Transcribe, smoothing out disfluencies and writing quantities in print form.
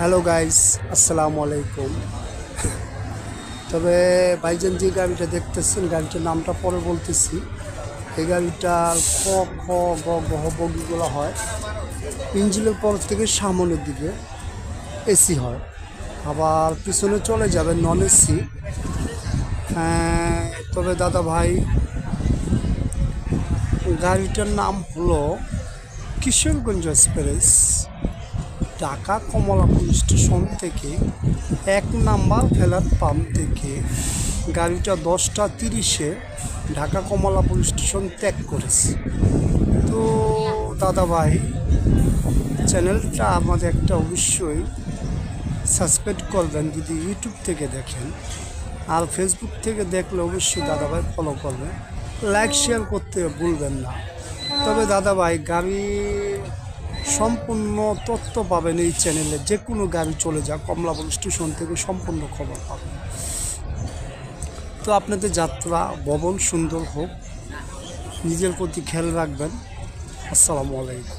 Hello guys, আসসালামু আলাইকুম। তবে ভাইজান যে গাড়িটা দেখতেছেন, গাড়িটার নামটা পরে বলতেছি। এই গাড়িটার ক খ গ গহ বগিগুলো হয় ইঞ্জিনের পর থেকে সামনের দিকে এসি হয়, আবার পিছনে চলে যাবে নন এসি। তবে দাদা ভাই, গাড়িটার নাম হলো কিশোরগঞ্জ এক্সপ্রেস। ঢাকা কমলাপুর স্টেশন থেকে 1 নাম্বার ফেলার পাম্প থেকে গাড়িটা 10টা 30-এ ঢাকা কমলাপুর স্টেশন ত্যাগ করেছে। তো দাদা ভাই, চ্যানেলটা আমাদের একটা অবশ্যই সাবস্ক্রাইব করবেন যদি ইউটিউব থেকে দেখেন, আর ফেসবুক থেকে দেখলে অবশ্যই দাদা ভাই ফলো করবেন, লাইক শেয়ার করতে ভুলবেন না। তবে দাদা ভাই, গাড়ি সম্পূর্ণ তথ্য পাবেন এই চ্যানেলে। যে কোনো গাড়ি চলে যাক কমলাপুর স্টেশন থেকে সম্পূর্ণ খবর পাবেন। তো আপনাদের যাত্রা ভবন সুন্দর হোক, নিজের প্রতি খেয়াল রাখবেন। আসসালামু আলাইকুম।